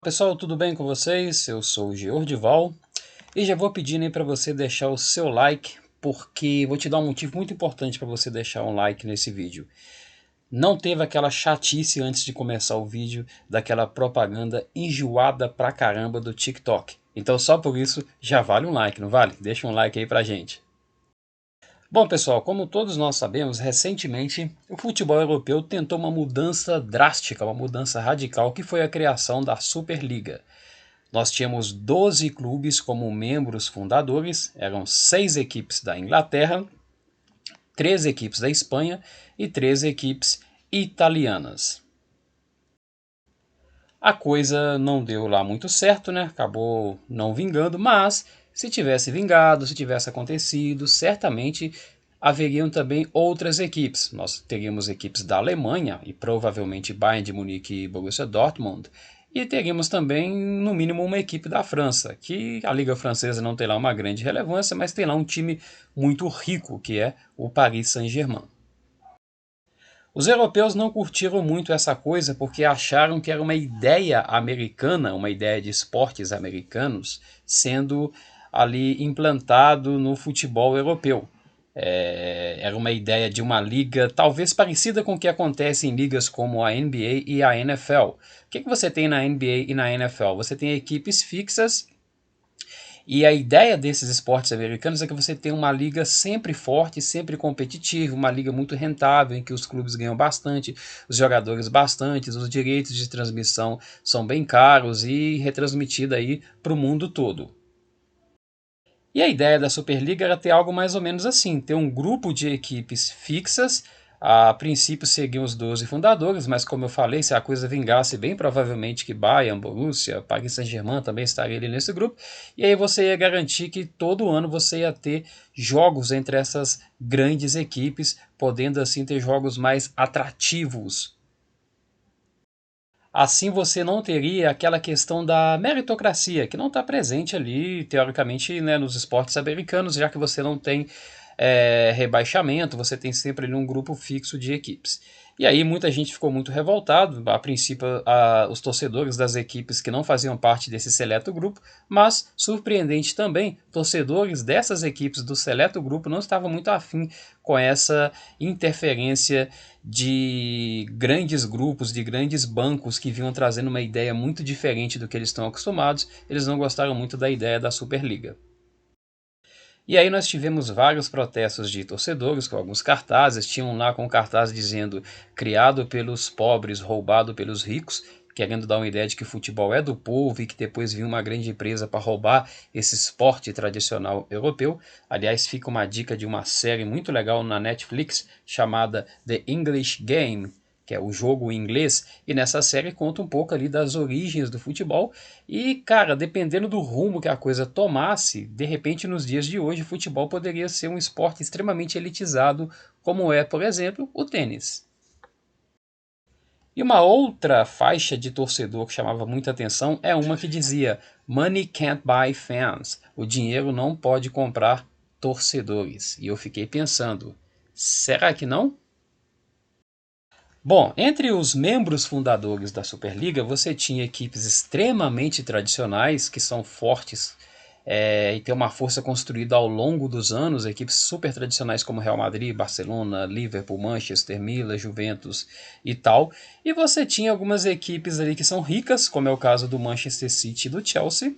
Pessoal, tudo bem com vocês? Eu sou o Geordival e já vou pedindo aí para você deixar o seu like, porque vou te dar um motivo muito importante para você deixar um like nesse vídeo. Não teve aquela chatice antes de começar o vídeo daquela propaganda enjoada pra caramba do TikTok. Então só por isso já vale um like, não vale? Deixa um like aí pra gente. Bom, pessoal, como todos nós sabemos, recentemente o futebol europeu tentou uma mudança drástica, uma mudança radical, que foi a criação da Superliga. Nós tínhamos 12 clubes como membros fundadores, eram 6 equipes da Inglaterra, 3 equipes da Espanha e 3 equipes italianas. A coisa não deu lá muito certo, né? Acabou não vingando, mas se tivesse vingado, se tivesse acontecido, certamente haveriam também outras equipes. Nós teríamos equipes da Alemanha e provavelmente Bayern de Munique e Borussia Dortmund. E teríamos também, no mínimo, uma equipe da França, que a Liga Francesa não tem lá uma grande relevância, mas tem lá um time muito rico, que é o Paris Saint-Germain. Os europeus não curtiram muito essa coisa porque acharam que era uma ideia americana, uma ideia de esportes americanos, sendo ali implantado no futebol europeu. Era uma ideia de uma liga talvez parecida com o que acontece em ligas como a NBA e a NFL. O que você tem na NBA e na NFL? Você tem equipes fixas e a ideia desses esportes americanos é que você tem uma liga sempre forte, sempre competitiva, uma liga muito rentável, em que os clubes ganham bastante, os jogadores bastante, os direitos de transmissão são bem caros e retransmitida aí para o mundo todo. E a ideia da Superliga era ter algo mais ou menos assim, ter um grupo de equipes fixas. A princípio seguiam os 12 fundadores, mas como eu falei, se a coisa vingasse, bem provavelmente que Bayern, Borussia, Paris Saint-Germain também estaria ali nesse grupo. E aí você ia garantir que todo ano você ia ter jogos entre essas grandes equipes, podendo assim ter jogos mais atrativos. Assim você não teria aquela questão da meritocracia, que não está presente ali, teoricamente, né, nos esportes americanos, já que você não tem rebaixamento, você tem sempre ali um grupo fixo de equipes. E aí muita gente ficou muito revoltado, a princípio os torcedores das equipes que não faziam parte desse seleto grupo, mas, surpreendente também, torcedores dessas equipes do seleto grupo não estavam muito afim com essa interferência de grandes grupos, de grandes bancos que vinham trazendo uma ideia muito diferente do que eles estão acostumados. Eles não gostaram muito da ideia da Superliga. E aí nós tivemos vários protestos de torcedores com alguns cartazes, tinham lá com cartaz dizendo criado pelos pobres, roubado pelos ricos, querendo dar uma ideia de que o futebol é do povo e que depois vinha uma grande empresa para roubar esse esporte tradicional europeu. Aliás, fica uma dica de uma série muito legal na Netflix chamada The English Game, que é o jogo em inglês, e nessa série conta um pouco ali das origens do futebol. E, cara, dependendo do rumo que a coisa tomasse, de repente nos dias de hoje o futebol poderia ser um esporte extremamente elitizado, como é, por exemplo, o tênis. E uma outra faixa de torcedor que chamava muita atenção é uma que dizia Money can't buy fans, o dinheiro não pode comprar torcedores. E eu fiquei pensando, será que não? Bom, entre os membros fundadores da Superliga, você tinha equipes extremamente tradicionais, que são fortes e têm uma força construída ao longo dos anos, equipes super tradicionais como Real Madrid, Barcelona, Liverpool, Manchester, Milan, Juventus e tal. E você tinha algumas equipes ali que são ricas, como é o caso do Manchester City e do Chelsea,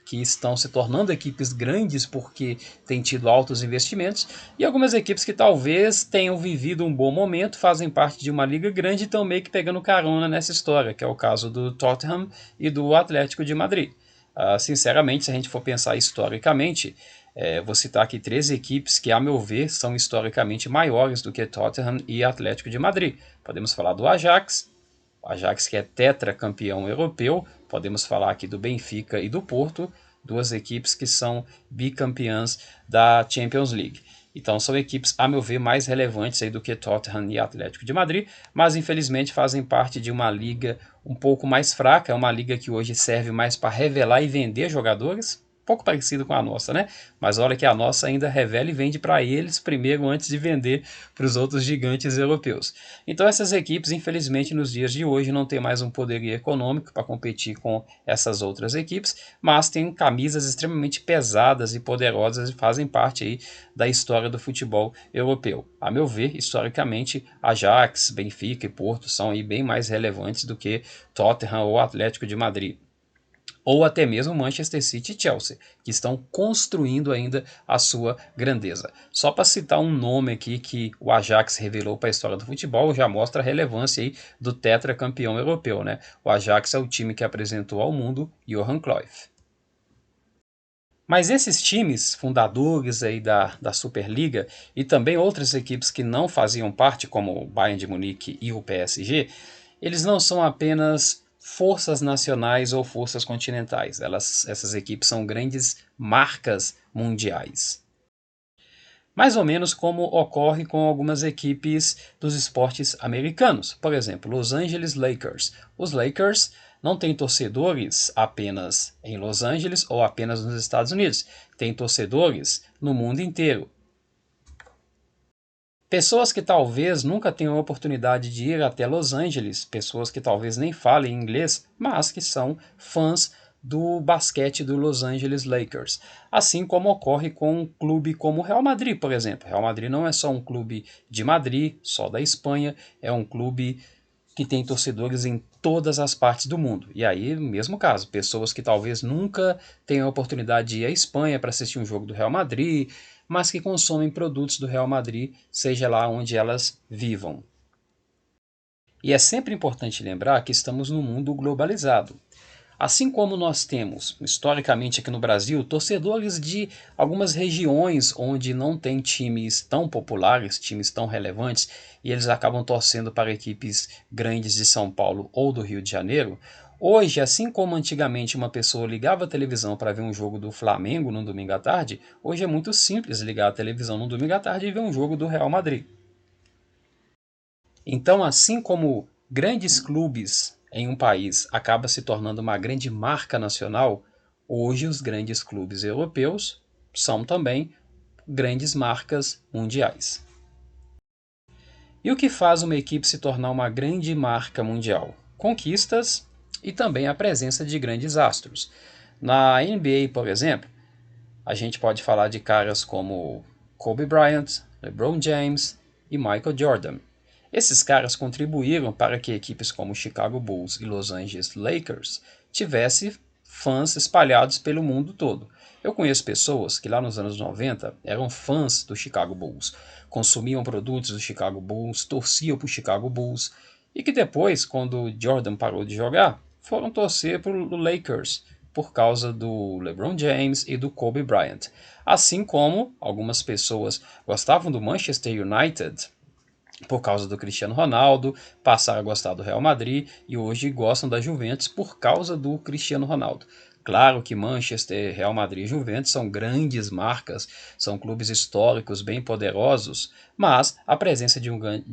que estão se tornando equipes grandes porque têm tido altos investimentos, e algumas equipes que talvez tenham vivido um bom momento, fazem parte de uma liga grande e estão meio que pegando carona nessa história, que é o caso do Tottenham e do Atlético de Madrid. Sinceramente, se a gente for pensar historicamente, vou citar aqui 3 equipes que, a meu ver, são historicamente maiores do que Tottenham e Atlético de Madrid. Podemos falar do Ajax, o Ajax que é tetracampeão europeu, podemos falar aqui do Benfica e do Porto, 2 equipes que são bicampeãs da Champions League. Então são equipes, a meu ver, mais relevantes aí do que Tottenham e Atlético de Madrid, mas infelizmente fazem parte de uma liga um pouco mais fraca, é uma liga que hoje serve mais para revelar e vender jogadores, pouco parecido com a nossa, né? Mas olha que a nossa ainda revela e vende para eles primeiro antes de vender para os outros gigantes europeus. Então essas equipes, infelizmente, nos dias de hoje não têm mais um poderio econômico para competir com essas outras equipes, mas têm camisas extremamente pesadas e poderosas e fazem parte aí da história do futebol europeu. A meu ver, historicamente, Ajax, Benfica e Porto são aí bem mais relevantes do que Tottenham ou Atlético de Madrid, ou até mesmo Manchester City e Chelsea, que estão construindo ainda a sua grandeza. Só para citar um nome aqui que o Ajax revelou para a história do futebol, já mostra a relevância aí do tetracampeão europeu, né? O Ajax é o time que apresentou ao mundo Johan Cruyff. Mas esses times fundadores aí da Superliga e também outras equipes que não faziam parte, como o Bayern de Munique e o PSG, eles não são apenas forças nacionais ou forças continentais. Essas equipes são grandes marcas mundiais. Mais ou menos como ocorre com algumas equipes dos esportes americanos. Por exemplo, Los Angeles Lakers. Os Lakers não têm torcedores apenas em Los Angeles ou apenas nos Estados Unidos. Têm torcedores no mundo inteiro. Pessoas que talvez nunca tenham a oportunidade de ir até Los Angeles, pessoas que talvez nem falem inglês, mas que são fãs do basquete do Los Angeles Lakers. Assim como ocorre com um clube como o Real Madrid, por exemplo. O Real Madrid não é só um clube de Madrid, só da Espanha, é um clube que tem torcedores em todas as partes do mundo. E aí, mesmo caso, pessoas que talvez nunca tenham a oportunidade de ir à Espanha para assistir um jogo do Real Madrid, mas que consomem produtos do Real Madrid, seja lá onde elas vivam. E é sempre importante lembrar que estamos num mundo globalizado. Assim como nós temos, historicamente aqui no Brasil, torcedores de algumas regiões onde não tem times tão populares, times tão relevantes, e eles acabam torcendo para equipes grandes de São Paulo ou do Rio de Janeiro, hoje, assim como antigamente uma pessoa ligava a televisão para ver um jogo do Flamengo no domingo à tarde, hoje é muito simples ligar a televisão no domingo à tarde e ver um jogo do Real Madrid. Então, assim como grandes clubes em um país acaba se tornando uma grande marca nacional, hoje os grandes clubes europeus são também grandes marcas mundiais. E o que faz uma equipe se tornar uma grande marca mundial? Conquistas e também a presença de grandes astros. Na NBA, por exemplo, a gente pode falar de caras como Kobe Bryant, LeBron James e Michael Jordan. Esses caras contribuíram para que equipes como Chicago Bulls e Los Angeles Lakers tivessem fãs espalhados pelo mundo todo. Eu conheço pessoas que lá nos anos 90 eram fãs do Chicago Bulls, consumiam produtos do Chicago Bulls, torciam para o Chicago Bulls e que depois, quando Jordan parou de jogar, foram torcer para o Lakers por causa do LeBron James e do Kobe Bryant. Assim como algumas pessoas gostavam do Manchester United por causa do Cristiano Ronaldo, passaram a gostar do Real Madrid e hoje gostam da Juventus por causa do Cristiano Ronaldo. Claro que Manchester, Real Madrid e Juventus são grandes marcas, são clubes históricos bem poderosos, mas a presença de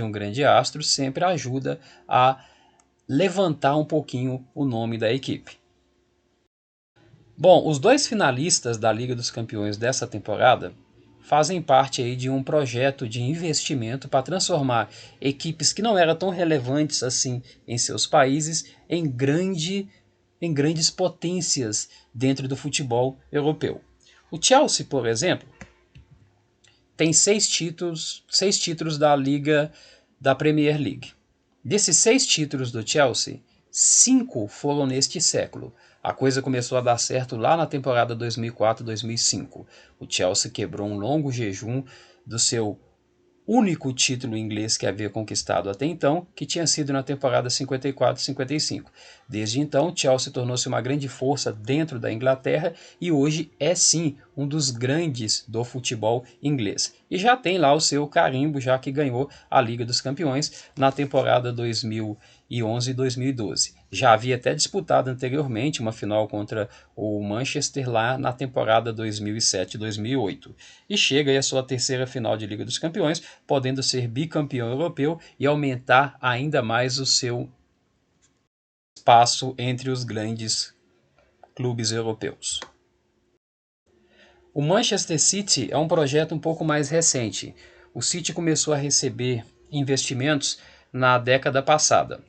um grande astro sempre ajuda a levantar um pouquinho o nome da equipe. Bom, os dois finalistas da Liga dos Campeões dessa temporada fazem parte aí de um projeto de investimento para transformar equipes que não eram tão relevantes assim em seus países em grandes potências dentro do futebol europeu. O Chelsea, por exemplo, tem seis títulos da Liga da Premier League. Desses 6 títulos do Chelsea, 5 foram neste século. A coisa começou a dar certo lá na temporada 2004-2005. O Chelsea quebrou um longo jejum do seu único título inglês que havia conquistado até então, que tinha sido na temporada 54-55. Desde então, Chelsea tornou-se uma grande força dentro da Inglaterra e hoje é sim um dos grandes do futebol inglês. E já tem lá o seu carimbo, já que ganhou a Liga dos Campeões na temporada 2011 e 2012. Já havia até disputado anteriormente uma final contra o Manchester lá na temporada 2007-2008. E chega aí a sua terceira final de Liga dos Campeões, podendo ser bicampeão europeu e aumentar ainda mais o seu espaço entre os grandes clubes europeus. O Manchester City é um projeto um pouco mais recente. O City começou a receber investimentos na década passada.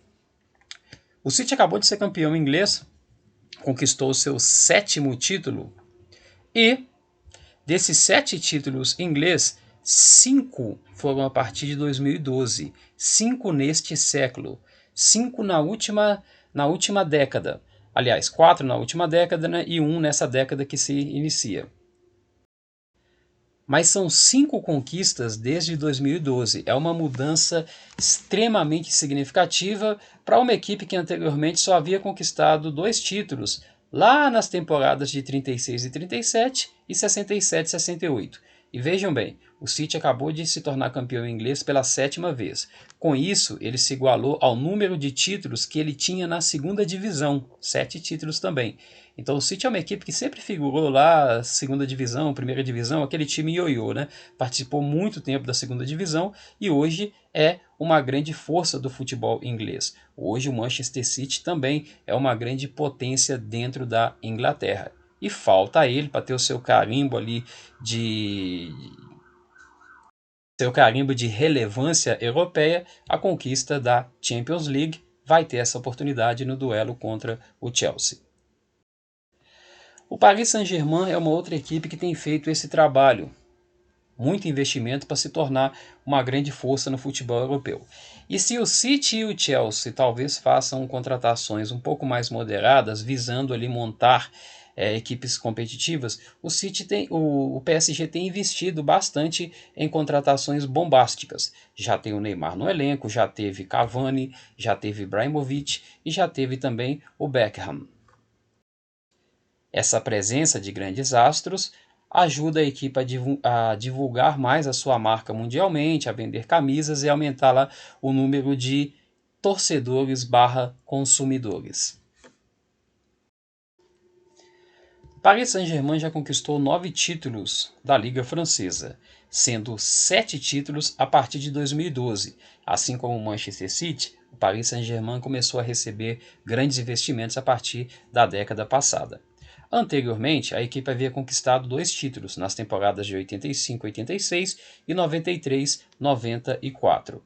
O City acabou de ser campeão inglês, conquistou seu 7º título e desses 7 títulos inglês, 5 foram a partir de 2012, 5 neste século, 5 na última década. Aliás, 4 na última década, né, e 1 nessa década que se inicia. Mas são 5 conquistas desde 2012. É uma mudança extremamente significativa para uma equipe que anteriormente só havia conquistado 2 títulos, lá nas temporadas de 36 e 37 e 67 e 68. E vejam bem, o City acabou de se tornar campeão inglês pela 7ª vez. Com isso, ele se igualou ao número de títulos que ele tinha na segunda divisão, 7 títulos também. Então o City é uma equipe que sempre figurou lá, segunda divisão, primeira divisão, aquele time ioiô, né? Participou muito tempo da segunda divisão e hoje é uma grande força do futebol inglês. Hoje o Manchester City também é uma grande potência dentro da Inglaterra. E falta a ele para ter o seu carimbo ali de relevância europeia, a conquista da Champions League. Vai ter essa oportunidade no duelo contra o Chelsea. O Paris Saint-Germain é uma outra equipe que tem feito esse trabalho, muito investimento para se tornar uma grande força no futebol europeu. E se o City e o Chelsea talvez façam contratações um pouco mais moderadas, visando ali montar equipes competitivas, o PSG tem investido bastante em contratações bombásticas. Já tem o Neymar no elenco, já teve Cavani, já teve Ibrahimovic e já teve também o Beckham. Essa presença de grandes astros ajuda a equipe a divulgar mais a sua marca mundialmente, a vender camisas e aumentar lá o número de torcedores/consumidores. Paris Saint-Germain já conquistou 9 títulos da Liga Francesa, sendo 7 títulos a partir de 2012. Assim como o Manchester City, o Paris Saint-Germain começou a receber grandes investimentos a partir da década passada. Anteriormente, a equipe havia conquistado 2 títulos nas temporadas de 85-86 e 93-94.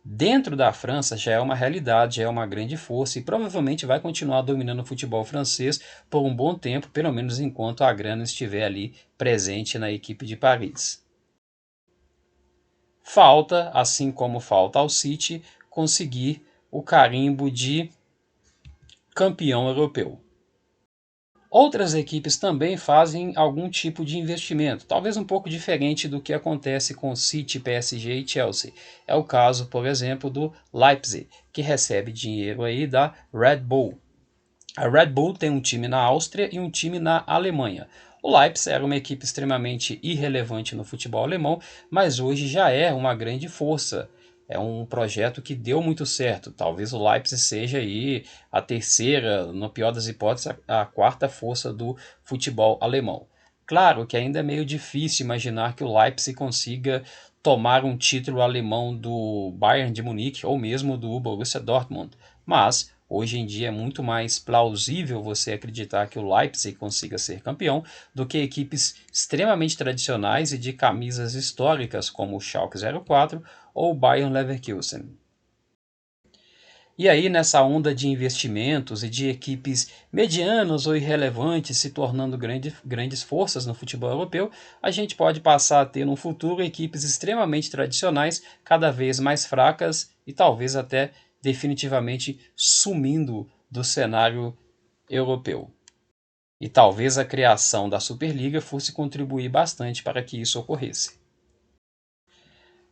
Dentro da França já é uma realidade, já é uma grande força e provavelmente vai continuar dominando o futebol francês por um bom tempo, pelo menos enquanto a grana estiver ali presente na equipe de Paris. Falta, assim como falta ao City, conseguir o carimbo de campeão europeu. Outras equipes também fazem algum tipo de investimento, talvez um pouco diferente do que acontece com City, PSG e Chelsea. É o caso, por exemplo, do Leipzig, que recebe dinheiro aí da Red Bull. A Red Bull tem um time na Áustria e um time na Alemanha. O Leipzig era uma equipe extremamente irrelevante no futebol alemão, mas hoje já é uma grande força. É um projeto que deu muito certo. Talvez o Leipzig seja aí a terceira, no pior das hipóteses, a quarta força do futebol alemão. Claro que ainda é meio difícil imaginar que o Leipzig consiga tomar um título alemão do Bayern de Munique ou mesmo do Borussia Dortmund, mas hoje em dia é muito mais plausível você acreditar que o Leipzig consiga ser campeão do que equipes extremamente tradicionais e de camisas históricas como o Schalke 04 ou o Bayern Leverkusen. E aí, nessa onda de investimentos e de equipes medianas ou irrelevantes se tornando grandes forças no futebol europeu, a gente pode passar a ter no futuro equipes extremamente tradicionais, cada vez mais fracas e talvez até definitivamente sumindo do cenário europeu. E talvez a criação da Superliga fosse contribuir bastante para que isso ocorresse.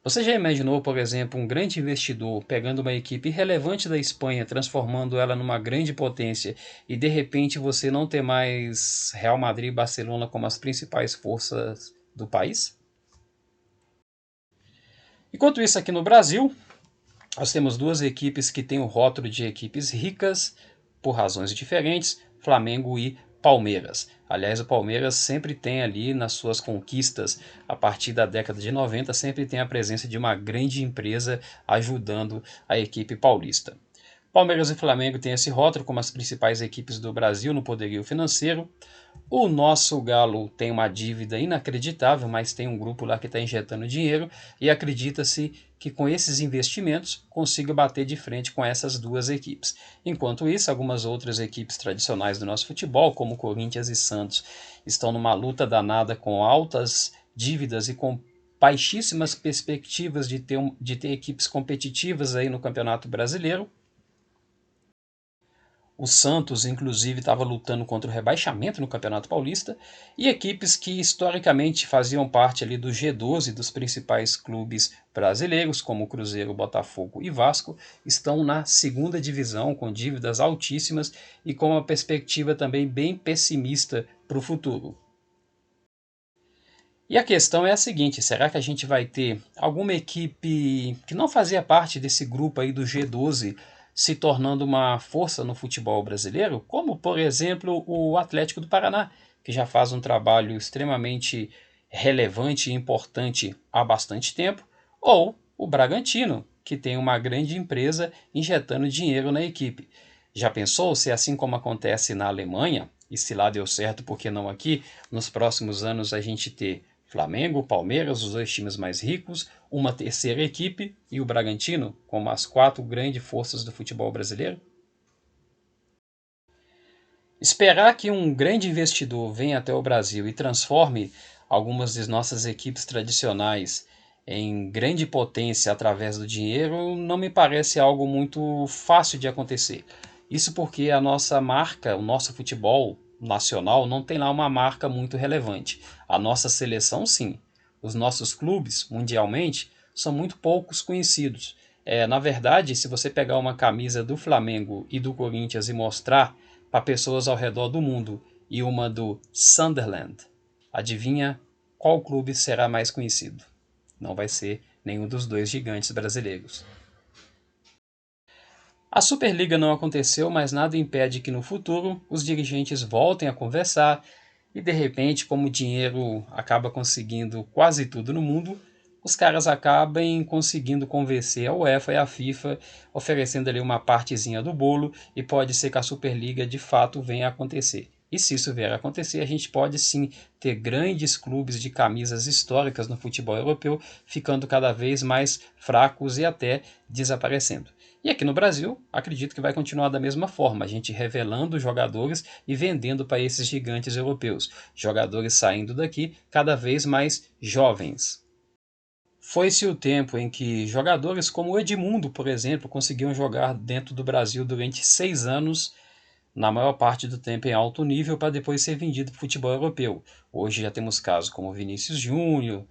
Você já imaginou, por exemplo, um grande investidor pegando uma equipe irrelevante da Espanha, transformando ela numa grande potência e de repente você não ter mais Real Madrid e Barcelona como as principais forças do país? Enquanto isso, aqui no Brasil, nós temos 2 equipes que têm o rótulo de equipes ricas por razões diferentes, Flamengo e Palmeiras. Aliás, o Palmeiras sempre tem ali nas suas conquistas, a partir da década de 90, sempre tem a presença de uma grande empresa ajudando a equipe paulista. Palmeiras e Flamengo têm esse rótulo como as principais equipes do Brasil no poderio financeiro. O nosso Galo tem uma dívida inacreditável, mas tem um grupo lá que está injetando dinheiro e acredita-se que com esses investimentos consiga bater de frente com essas duas equipes. Enquanto isso, algumas outras equipes tradicionais do nosso futebol, como Corinthians e Santos, estão numa luta danada com altas dívidas e com baixíssimas perspectivas de ter equipes competitivas aí no Campeonato Brasileiro. O Santos, inclusive, estava lutando contra o rebaixamento no Campeonato Paulista, e equipes que historicamente faziam parte ali do G12 dos principais clubes brasileiros, como Cruzeiro, Botafogo e Vasco, estão na segunda divisão com dívidas altíssimas e com uma perspectiva também bem pessimista para o futuro. E a questão é a seguinte: será que a gente vai ter alguma equipe que não fazia parte desse grupo aí do G12 se tornando uma força no futebol brasileiro? Como, por exemplo, o Atlético do Paraná, que já faz um trabalho extremamente relevante e importante há bastante tempo, ou o Bragantino, que tem uma grande empresa injetando dinheiro na equipe. Já pensou se, assim como acontece na Alemanha, e se lá deu certo, por que não aqui, nos próximos anos a gente ter Flamengo, Palmeiras, os dois times mais ricos, uma terceira equipe e o Bragantino, como as quatro grandes forças do futebol brasileiro? Esperar que um grande investidor venha até o Brasil e transforme algumas das nossas equipes tradicionais em grande potência através do dinheiro não me parece algo muito fácil de acontecer. Isso porque a nossa marca, o nosso futebol nacional, não tem lá uma marca muito relevante. A nossa seleção, sim. Os nossos clubes, mundialmente, são muito poucos conhecidos. Na verdade, se você pegar uma camisa do Flamengo e do Corinthians e mostrar para pessoas ao redor do mundo e uma do Sunderland, adivinha qual clube será mais conhecido? Não vai ser nenhum dos dois gigantes brasileiros. A Superliga não aconteceu, mas nada impede que no futuro os dirigentes voltem a conversar e de repente, como o dinheiro acaba conseguindo quase tudo no mundo, os caras acabem conseguindo convencer a UEFA e a FIFA, oferecendo ali uma partezinha do bolo, e pode ser que a Superliga de fato venha a acontecer. E se isso vier a acontecer, a gente pode sim ter grandes clubes de camisas históricas no futebol europeu ficando cada vez mais fracos e até desaparecendo. E aqui no Brasil, acredito que vai continuar da mesma forma, a gente revelando jogadores e vendendo para esses gigantes europeus. Jogadores saindo daqui cada vez mais jovens. Foi-se o tempo em que jogadores como o Edmundo, por exemplo, conseguiam jogar dentro do Brasil durante 6 anos, na maior parte do tempo em alto nível, para depois ser vendido para o futebol europeu. Hoje já temos casos como o Vinícius Júnior,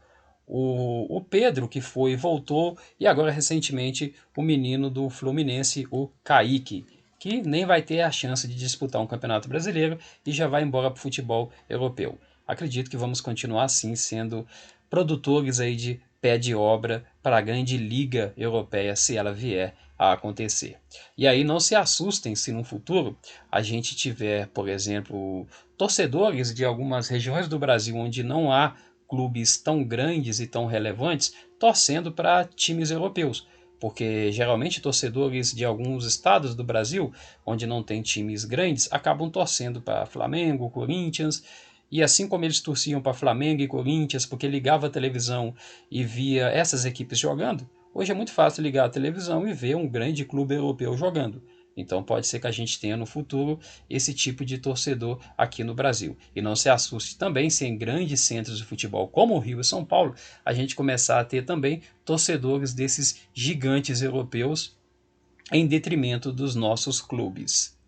o Pedro, que foi e voltou, e agora recentemente o menino do Fluminense, o Kaique, que nem vai ter a chance de disputar um campeonato brasileiro e já vai embora para o futebol europeu. Acredito que vamos continuar assim, sendo produtores aí de pé de obra para a grande liga europeia, se ela vier a acontecer. E aí não se assustem se no futuro a gente tiver, por exemplo, torcedores de algumas regiões do Brasil onde não há clubes tão grandes e tão relevantes torcendo para times europeus, porque geralmente torcedores de alguns estados do Brasil, onde não tem times grandes, acabam torcendo para Flamengo, Corinthians, e assim como eles torciam para Flamengo e Corinthians porque ligava a televisão e via essas equipes jogando, hoje é muito fácil ligar a televisão e ver um grande clube europeu jogando. Então pode ser que a gente tenha no futuro esse tipo de torcedor aqui no Brasil. E não se assuste também se em grandes centros de futebol como o Rio e São Paulo, a gente começar a ter também torcedores desses gigantes europeus em detrimento dos nossos clubes.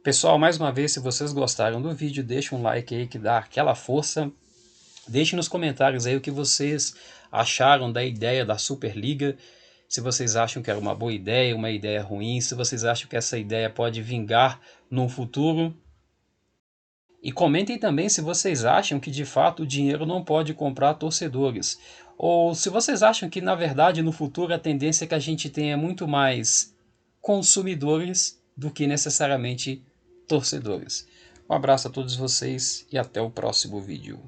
Pessoal, mais uma vez, se vocês gostaram do vídeo, deixa um like aí que dá aquela força. Deixe nos comentários aí o que vocês acharam da ideia da Superliga. Se vocês acham que era uma boa ideia, uma ideia ruim, se vocês acham que essa ideia pode vingar no futuro. E comentem também se vocês acham que de fato o dinheiro não pode comprar torcedores. Ou se vocês acham que na verdade no futuro a tendência é que a gente tenha muito mais consumidores do que necessariamente torcedores. Um abraço a todos vocês e até o próximo vídeo.